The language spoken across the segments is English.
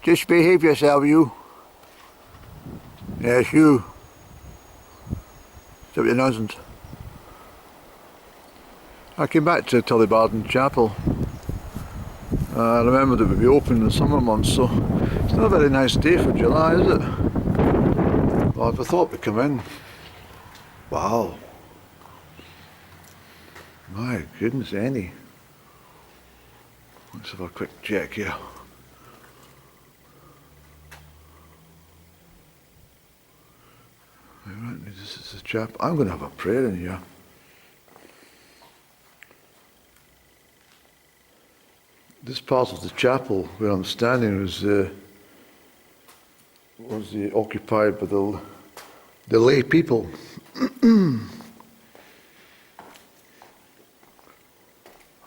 Just behave yourself, you. Yes, you. Stop your nonsense. I came back to Tullibardine Chapel. I remembered it would be open in the summer months, so it's not a very nice day for July, is it? Well, if I thought we'd come in. Wow. My goodness, Annie. Let's have a quick check here. Right, this is the chapel. I'm going to have a prayer in here. This part of the chapel where I'm standing was occupied by the lay people.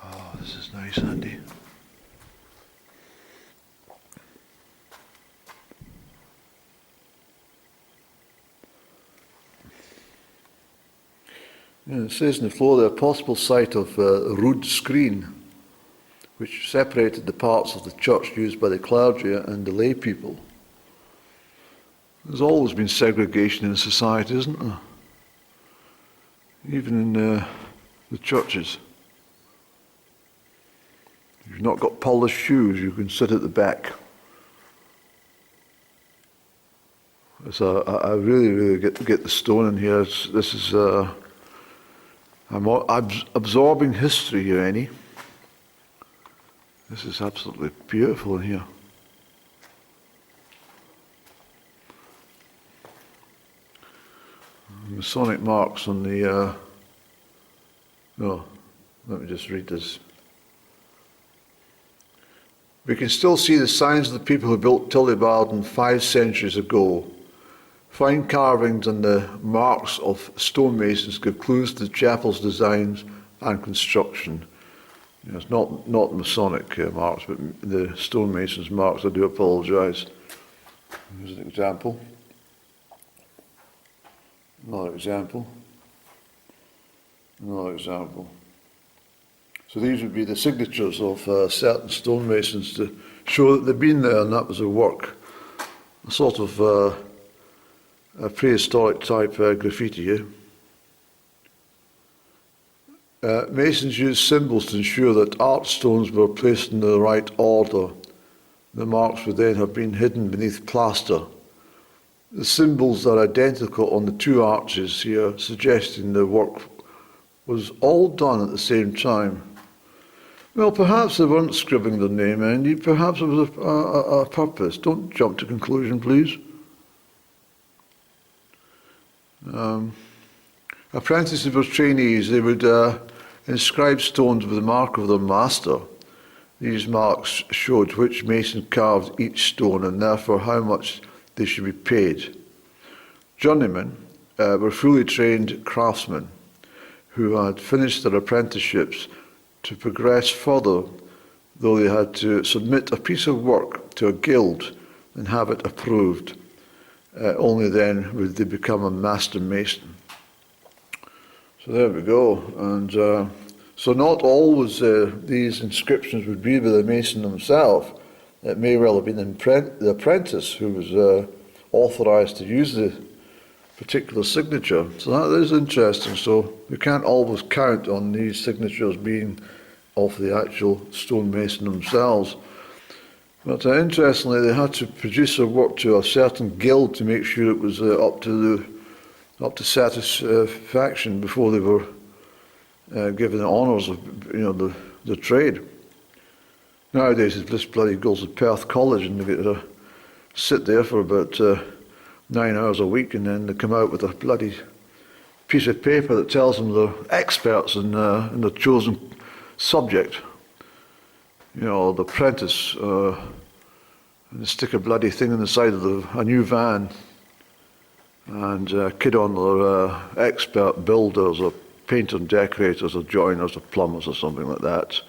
Oh, this is nice, Andy. Yeah, it says in the floor there, a possible site of a rood screen, which separated the parts of the church used by the clergy and the lay people. There's always been segregation in society, isn't there? Even in the churches. If you've not got polished shoes, you can sit at the back. So I really get the stone in here. I'm absorbing history here, Annie. This is absolutely beautiful in here. Masonic marks on the... no, let me just read this. We can still see the signs of the people who built Tullibardine 5 centuries ago. Fine carvings and the marks of stonemasons give clues to the chapel's designs and construction. It's not Masonic marks, but the stonemasons' marks. I do apologise. Here's an example. Another example. Another example. So these would be the signatures of certain stonemasons to show that they've been there and that was their work. A sort of a prehistoric type graffiti. Eh? Masons used symbols to ensure that arch stones were placed in the right order. The marks would then have been hidden beneath plaster. The symbols are identical on the two arches here, suggesting the work was all done at the same time. Well, perhaps they weren't scribbling their name, Andy. Perhaps it was a purpose. Don't jump to conclusion, please. Apprentices were trainees. They would inscribe stones with the mark of their master. These marks showed which mason carved each stone and therefore how much they should be paid. Journeymen were fully trained craftsmen who had finished their apprenticeships. To progress further, though, they had to submit a piece of work to a guild and have it approved. Only then would they become a master mason. So there we go. And so not always these inscriptions would be by the mason himself. It may well have been the apprentice who was authorised to use the particular signature. So that is interesting. So we can't always count on these signatures being of the actual stonemason themselves. But interestingly, they had to produce their work to a certain guild to make sure it was up to satisfaction before they were given the honours of the trade. Nowadays, this bloody goes to Perth College and they get to sit there for about 9 hours a week, and then they come out with a bloody piece of paper that tells them they're experts in their chosen subject. The apprentice, and they stick a bloody thing on the side of a new van and kid on their expert builders or painters and decorators or joiners or plumbers or something like that.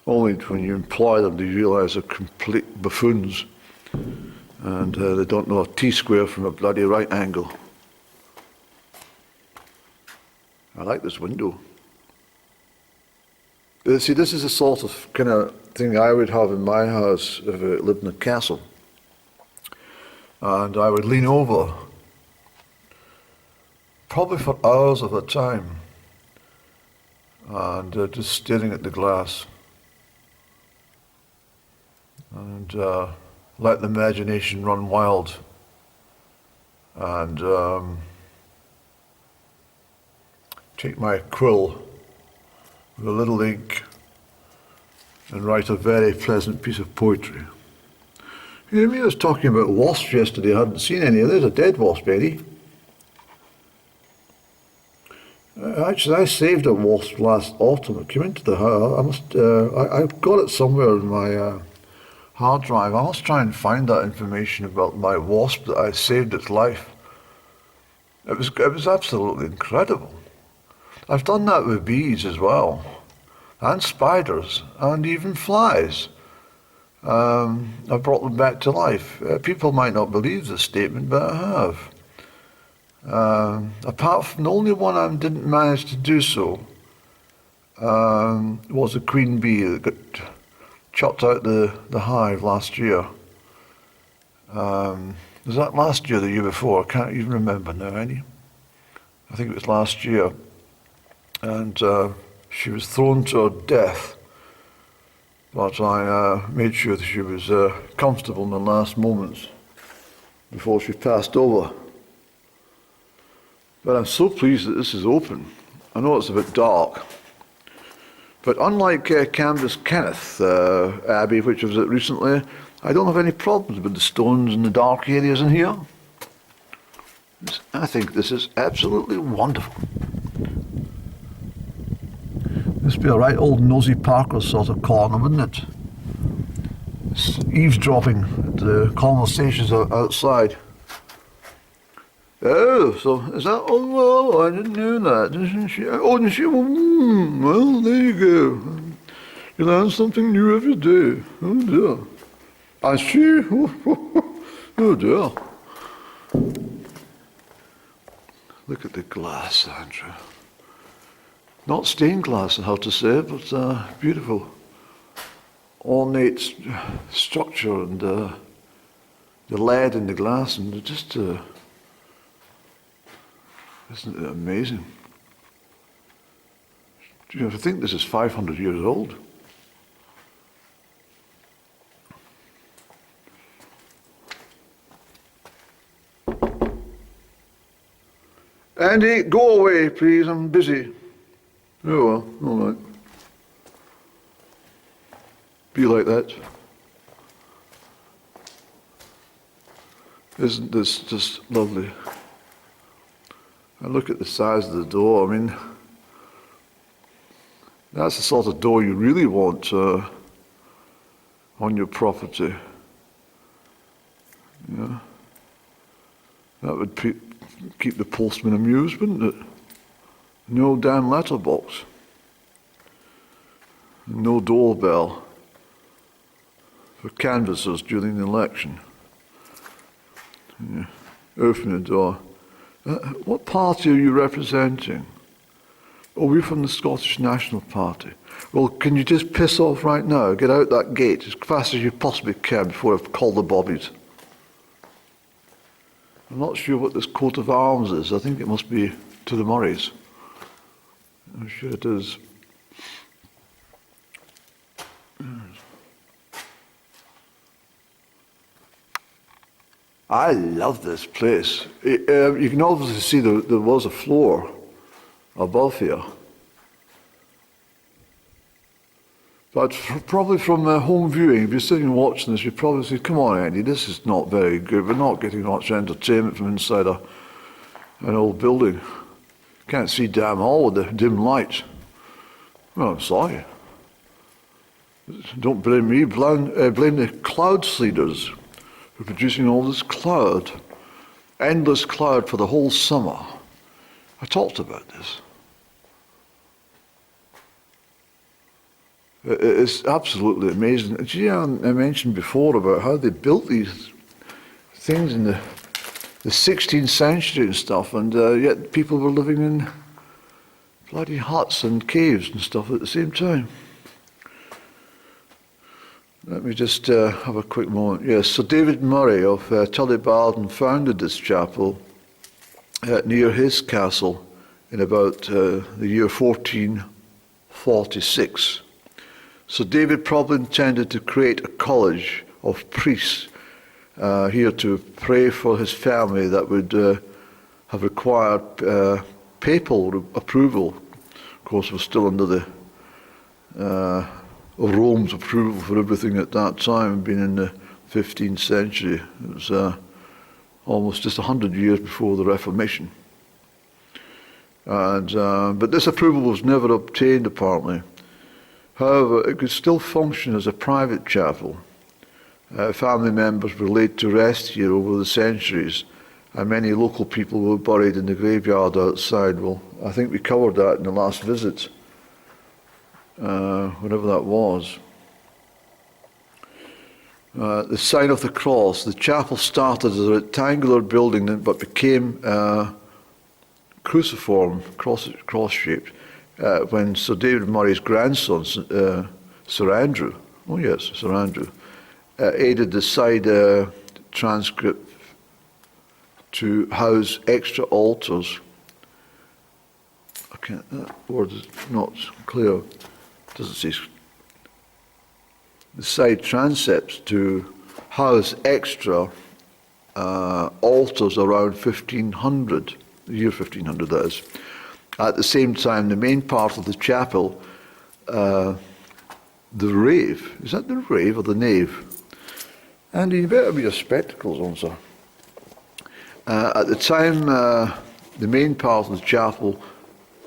Only when you employ them do you realise they're complete buffoons and they don't know a T-square from a bloody right angle. I like this window. See, this is the sort of kind of thing I would have in my house if I lived in a castle. And I would lean over, probably for hours at a time, and just staring at the glass. And let the imagination run wild. And take my quill with a little ink and write a very pleasant piece of poetry. You know, I was talking about wasps yesterday. I hadn't seen any. There's a dead wasp, Eddie. Actually, I saved a wasp last autumn. It came into the house. I've got it somewhere in my hard drive. I must try and find that information about my wasp that I saved its life. It was absolutely incredible. I've done that with bees as well, and spiders, and even flies. I've brought them back to life. People might not believe this statement, but I have. Apart from the only one I didn't manage to do so was a queen bee that got chucked out the hive last year. Was that last year or the year before? I can't even remember now, any. I think it was last year. And she was thrown to her death. But I made sure that she was comfortable in the last moments before she passed over. But I'm so pleased that this is open. I know it's a bit dark. But unlike Canvas Kenneth Abbey, which I was at recently, I don't have any problems with the stones and the dark areas in here. I think this is absolutely wonderful. This would be a right old Nosy Parker sort of corner, wouldn't it? It's eavesdropping at the conversations outside. Oh, so is that? Oh, well, I didn't know that. Didn't she? Oh, didn't she? Well, there you go. You learn something new every day. Oh dear. I see. Oh dear. Look at the glass, Andrew. Not stained glass, I have to say, but beautiful, ornate structure, and the lead in the glass, and just isn't it amazing? Do you ever think this is 500 years old? Andy, go away, please. I'm busy. Oh well, all right. Be like that. Isn't this just lovely? And look at the size of the door. I mean, that's the sort of door you really want on your property. Yeah. That would keep the postman amused, wouldn't it? No damn letterbox. No doorbell for canvassers during the election. Yeah. Open the door. What party are you representing? Oh, we're from the Scottish National Party. Well, can you just piss off right now? Get out that gate as fast as you possibly can before I call the bobbies. I'm not sure what this coat of arms is. I think it must be to the Murrays. I'm sure it is. I love this place. You can obviously see there was a floor above here. But probably from home viewing, if you're sitting watching this, you probably say, come on, Andy, this is not very good. We're not getting much entertainment from inside an old building. Can't see damn all with the dim light. Well, I'm sorry. Don't blame me, blame the cloud seeders who are producing all this cloud. Endless cloud for the whole summer. I talked about this. It's absolutely amazing. Gee, I mentioned before about how they built these things in the 16th century and stuff, and yet people were living in bloody huts and caves and stuff at the same time. Let me just have a quick moment. Yes, Sir David Murray of Tullibardine founded this chapel near his castle in about the year 1446. So David probably intended to create a college of priests here to pray for his family that would have required papal approval. Of course, we're still under the Rome's approval for everything at that time, being in the 15th century. It was almost just 100 years before the Reformation. But this approval was never obtained, apparently. However, it could still function as a private chapel. Family members were laid to rest here over the centuries, and many local people were buried in the graveyard outside. Well, I think we covered that in the last visit, whatever that was. The sign of the cross. The chapel started as a rectangular building but became cruciform, cross-shaped, when Sir David Murray's grandson, Sir Andrew, aided the side transcript to house extra altars. That word is not clear. It doesn't say. The side transepts to house extra altars around 1500, the year 1500 that is. At the same time, the main part of the chapel, the rave, is that the rave or the nave? Andy, you better have your spectacles on, sir. At the time, the main part of the chapel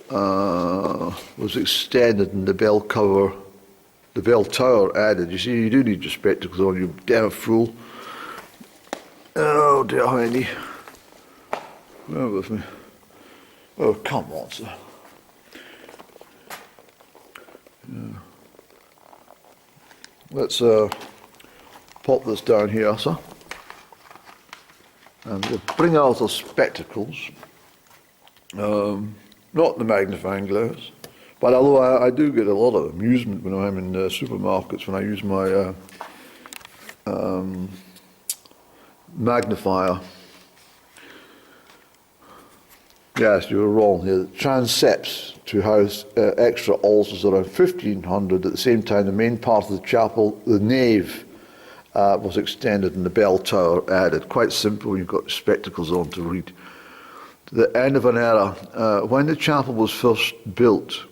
was extended and the bell tower added. You see, you do need your spectacles on, you damn fool. Oh dear, Andy. Bear with me. Oh, come on, sir. Yeah. Let's pop this down here, sir. And we'll bring out our spectacles. Not the magnifying glass. But although I do get a lot of amusement when I'm in supermarkets, when I use my magnifier. Yes, you were wrong here. Transepts to house extra altars around 1500. At the same time, the main part of the chapel, the nave, was extended and the bell tower added. Quite simple, you've got spectacles on to read. The end of an era. When the chapel was first built,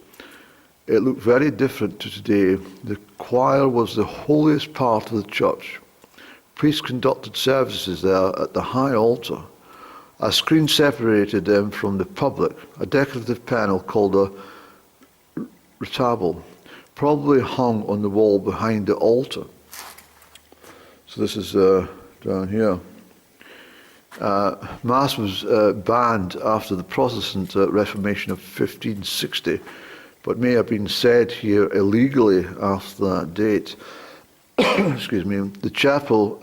it looked very different to today. The choir was the holiest part of the church. Priests conducted services there at the high altar. A screen separated them from the public, a decorative panel called a retabule, probably hung on the wall behind the altar. So this is down here. Mass was banned after the Protestant Reformation of 1560, but may have been said here illegally after that date. Excuse me. The chapel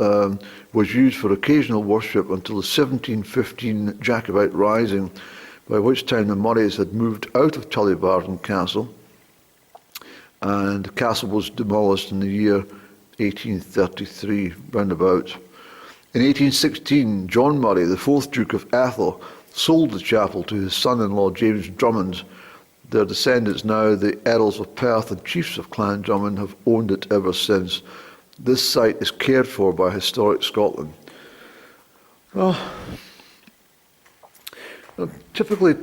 was used for occasional worship until the 1715 Jacobite Rising, by which time the Murrays had moved out of Tullibardine Castle, and the castle was demolished in the year 1833, roundabout. In 1816, John Murray, the 4th Duke of Atholl, sold the chapel to his son-in-law James Drummond. Their descendants now, the Earls of Perth and Chiefs of Clan Drummond, have owned it ever since. This site is cared for by Historic Scotland. Well, typically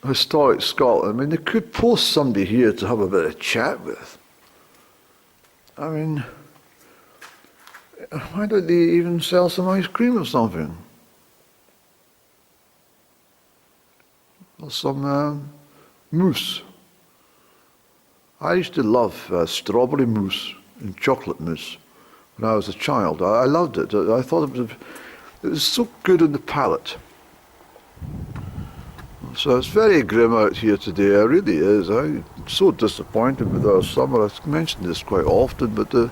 Historic Scotland, I mean, they could post somebody here to have a bit of chat with. I mean, why don't they even sell some ice cream or something? Or some mousse. I used to love strawberry mousse and chocolate mousse when I was a child. I loved it. I thought it was so good on the palate. So it's very grim out here today. It really is. I'm so disappointed with our summer. I've mentioned this quite often, but I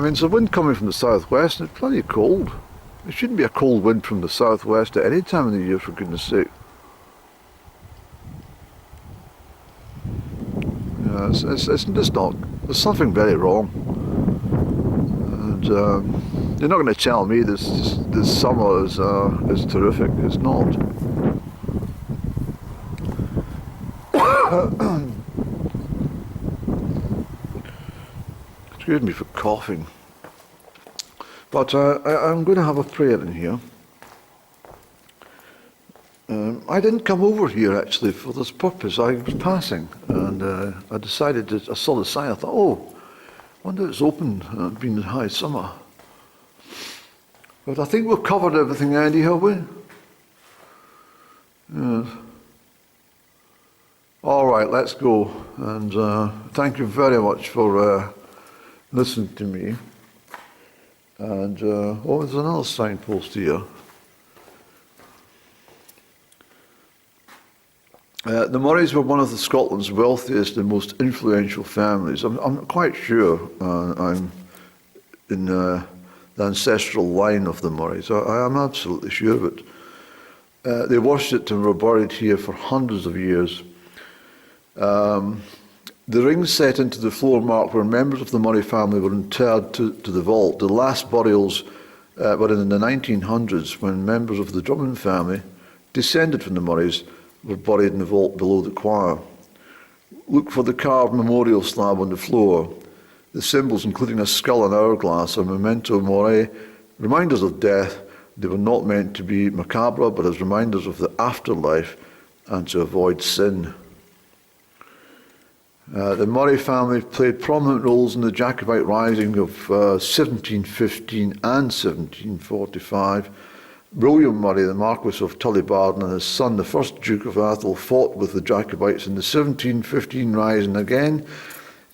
mean, it's a wind coming from the southwest and it's plenty cold. It shouldn't be a cold wind from the southwest at any time of the year, for goodness sake. Yeah, it's just not. There's something very wrong. And you're not going to tell me this summer is terrific. It's not. Excuse me for coughing. But I'm going to have a prayer in here. I didn't come over here actually for this purpose. I was passing, and I decided I saw the sign. I thought, oh, I wonder it's open. It's been high summer. But I think we've covered everything, Andy, have we? Yes. All right, let's go. And thank you very much for listening to me. And oh, there's another signpost here. The Murrays were one of Scotland's wealthiest and most influential families. I'm quite sure I'm in the ancestral line of the Murrays. I am absolutely sure of it. They worshipped and were buried here for hundreds of years. The rings set into the floor mark where members of the Murray family were interred to the vault. The last burials were in the 1900s when members of the Drummond family, descended from the Murrays, were buried in the vault below the choir. Look for the carved memorial slab on the floor. The symbols, including a skull and hourglass, are memento mori, reminders of death. They were not meant to be macabre, but as reminders of the afterlife and to avoid sin. The Murray family played prominent roles in the Jacobite rising of 1715 and 1745. William Murray, the Marquess of Tullibardine, and his son, the first Duke of Atholl, fought with the Jacobites in the 1715 rising. Again,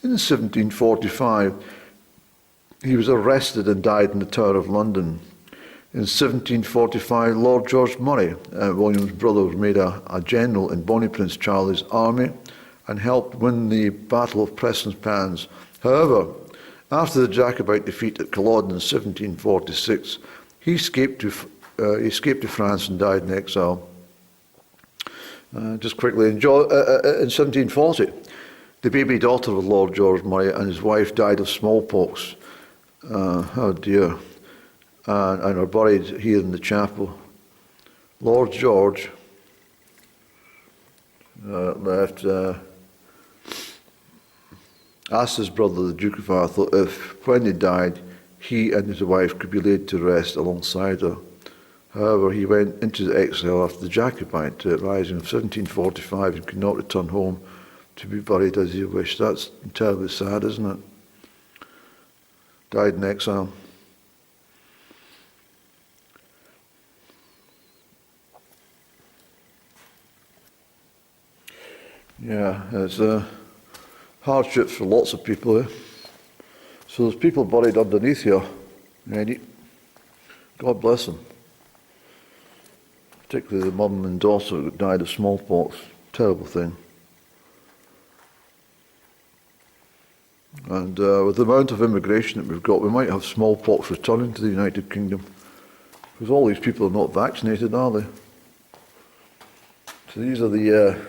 in 1745, he was arrested and died in the Tower of London. In 1745, Lord George Murray, William's brother, was made a general in Bonnie Prince Charlie's army and helped win the Battle of Preston's Pans. However, after the Jacobite defeat at Culloden in 1746, he escaped to France and died in exile. Just quickly, in 1740, the baby daughter of Lord George Murray and his wife died of smallpox. Oh dear. And are buried here in the chapel. Lord George asked his brother, the Duke of Atholl, if, when he died, he and his wife could be laid to rest alongside her. However, he went into exile after the Jacobite rising of 1745 and could not return home to be buried as he wished. That's terribly sad, isn't it? Died in exile. Yeah, it's a hardship for lots of people. So there's people buried underneath here, Eddie. God bless them. Particularly the mum and daughter who died of smallpox. Terrible thing. And with the amount of immigration that we've got, we might have smallpox returning to the United Kingdom. Because all these people are not vaccinated, are they? So these are the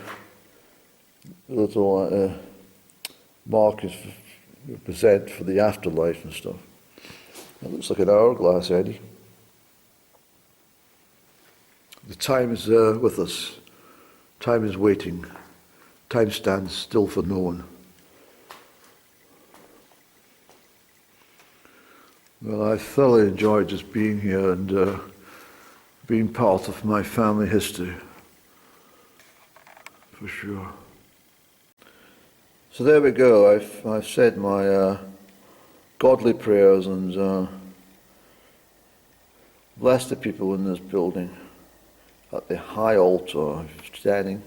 little markers present for the afterlife and stuff. It looks like an hourglass, Eddie. The time is with us. Time is waiting. Time stands still for no one. Well, I thoroughly enjoyed just being here and being part of my family history, for sure. So there we go. I've said my godly prayers and blessed the people in this building at the high altar standing.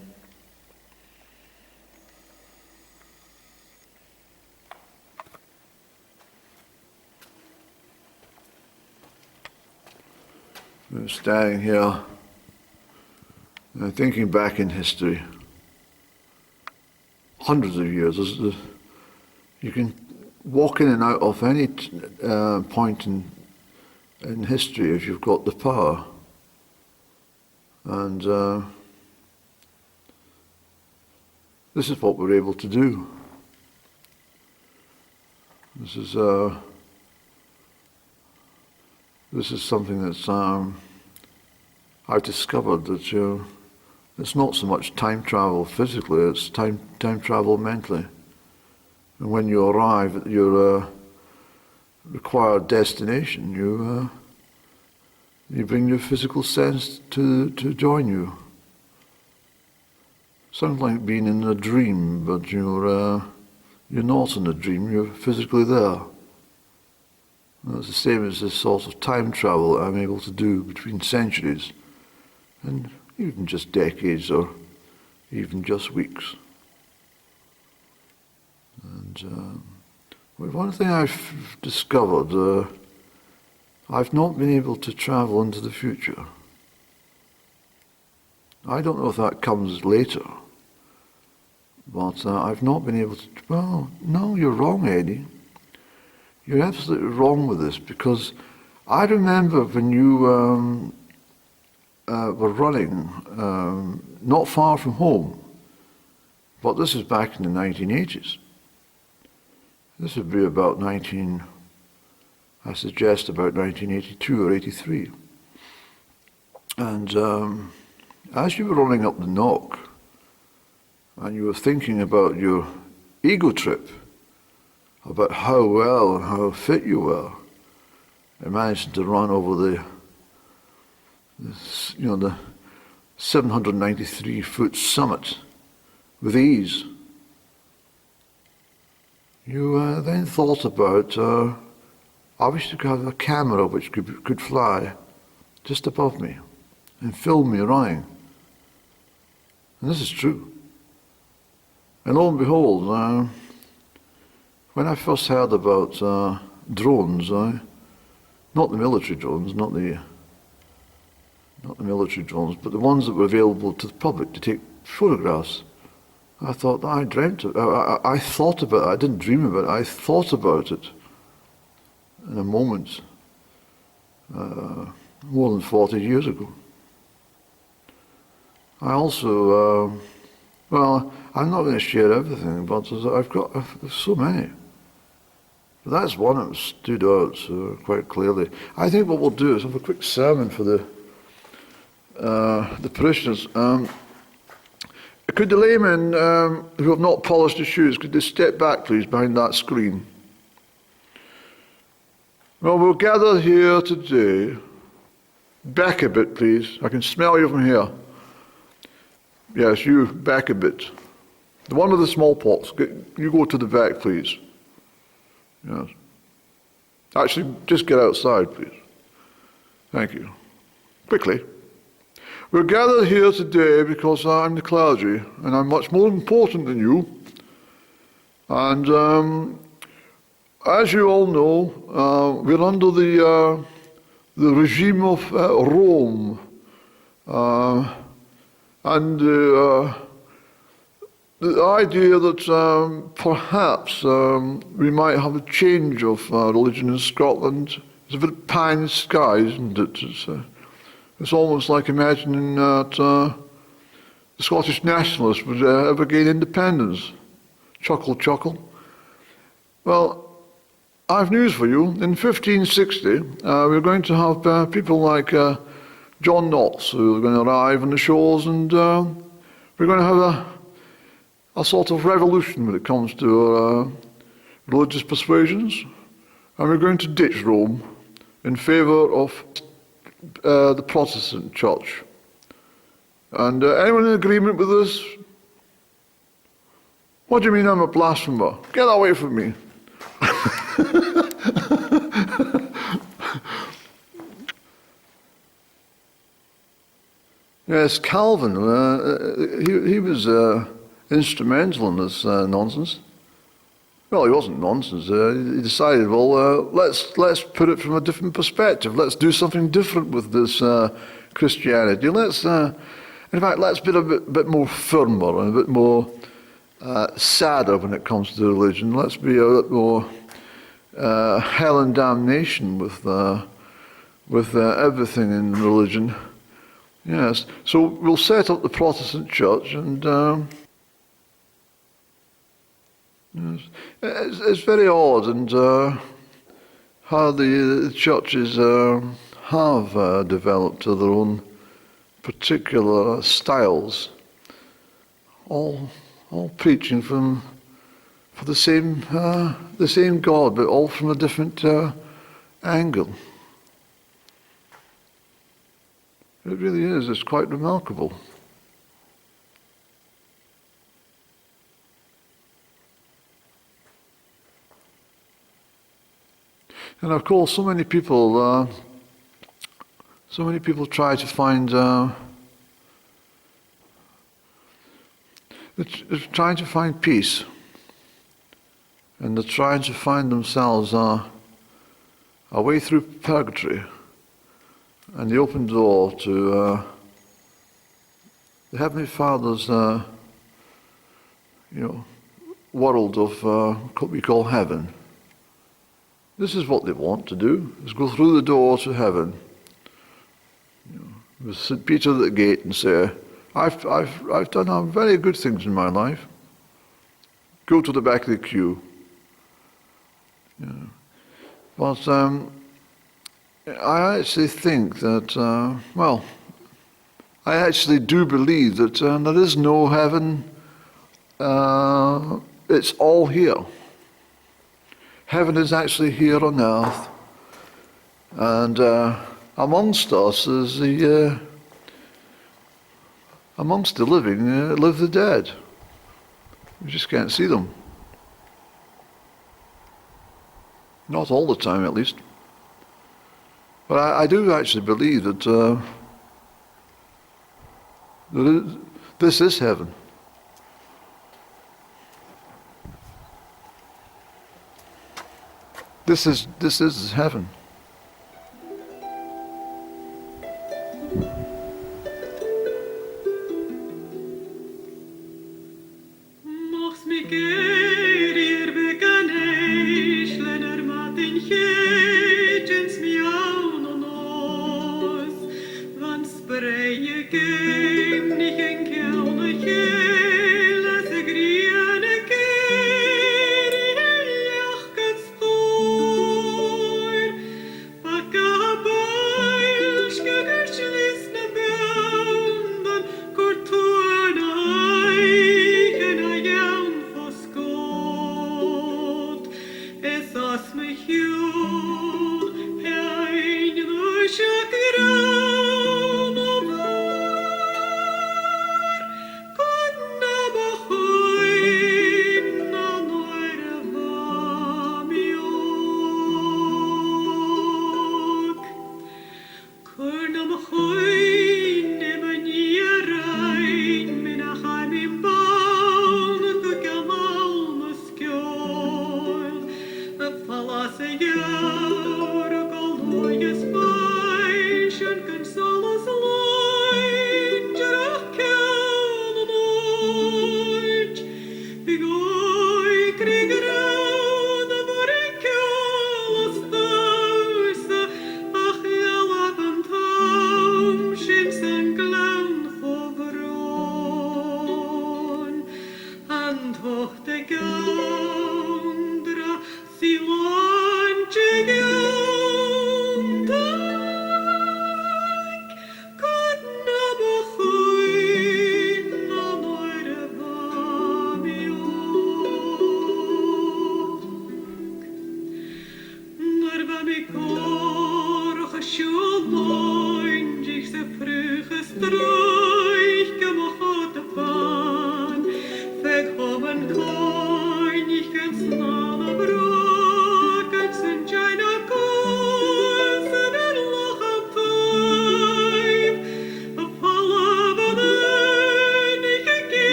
We're standing here thinking back in history. Hundreds of years. You can walk in and out of any point in history if you've got the power. And this is what we're able to do. This is this is something that's I've discovered that it's not so much time travel physically, it's time travel mentally. And when you arrive at your required destination, you bring your physical sense to join you. Sounds like being in a dream, but you're not in a dream, you're physically there. And that's the same as this sort of time travel I'm able to do between centuries, and even just decades or even just weeks. And one thing I've discovered, I've not been able to travel into the future. I don't know if that comes later, but I've not been able to. Well, no, you're wrong, Eddie. You're absolutely wrong with this, because I remember when you were running not far from home, but this is back in the 1980s. This would be about I suggest about 1982 or 83. And as you were running up the knock, and you were thinking about your ego trip, about how well and how fit you were, managing to run over the 793-foot summit with ease. You then thought about, I wish to have a camera which could fly just above me and film me running. And this is true. And lo and behold, when I first heard about drones, not the military drones, not the military drones, but the ones that were available to the public to take photographs, I thought, I dreamt of it. I thought about it. I didn't dream about it. I thought about it in a moment more than 40 years ago. I also, well, I'm not going to share everything, but I've got so many. But that's one that stood out quite clearly. I think what we'll do is have a quick sermon for the parishioners. Could the laymen who have not polished their shoes, could they step back, please, behind that screen? Well, we'll gather here today. Back a bit, please. I can smell you from here. Yes, you back a bit. The one with the smallpox, you go to the back, please. Yes. Actually, just get outside, please. Thank you. Quickly. We're gathered here today because I'm the clergy, and I'm much more important than you. And as you all know, we're under the regime of Rome, and the idea that perhaps we might have a change of religion in Scotland is a bit pie in the sky, isn't it? It's almost like imagining that the Scottish nationalists would ever gain independence. Chuckle, chuckle. Well, I have news for you. In 1560, we're going to have people like John Knox who are going to arrive on the shores, and we're going to have a sort of revolution when it comes to religious persuasions, and we're going to ditch Rome in favour of the Protestant church. And anyone in agreement with this? What do you mean I'm a blasphemer? Get away from me. Yes, Calvin, he was instrumental in this nonsense. Well, he wasn't nonsense. He decided, well, let's put it from a different perspective. Let's do something different with this Christianity. In fact, let's be a bit more firmer and a bit more sadder when it comes to religion. Let's be a bit more hell and damnation with everything in religion. Yes. So we'll set up the Protestant church, and yes. It's very odd, and how the church is have developed their own particular styles, all preaching for the same God, but all from a different angle. It really is. It's quite remarkable. And of course, so many people try to find, they're trying to find peace, and they're trying to find themselves a way through purgatory, and the open door to the Heavenly Father's, world of what we call heaven. This is what they want to do, is go through the door to heaven. With St. Peter at the gate and say, I've done very good things in my life. Go to the back of the queue. But I actually think that, I actually do believe that there is no heaven. It's all here. Heaven is actually here on earth, and amongst us is amongst the living live the dead. You just can't see them. Not all the time, at least. But I do actually believe that this is heaven. This is heaven.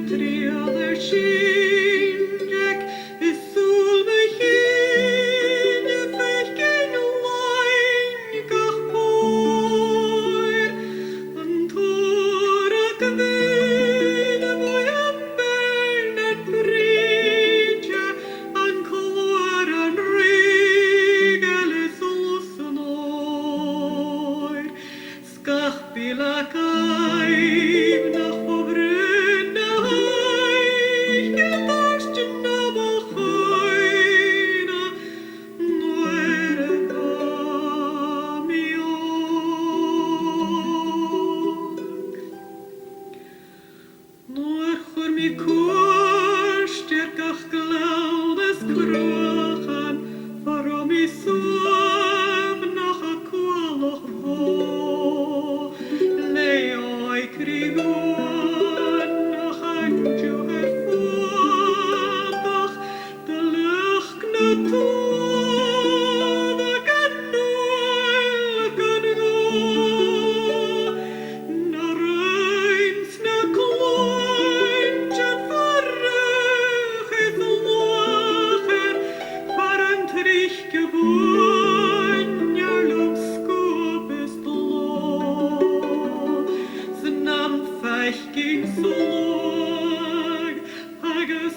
Tria Ging so lang, agus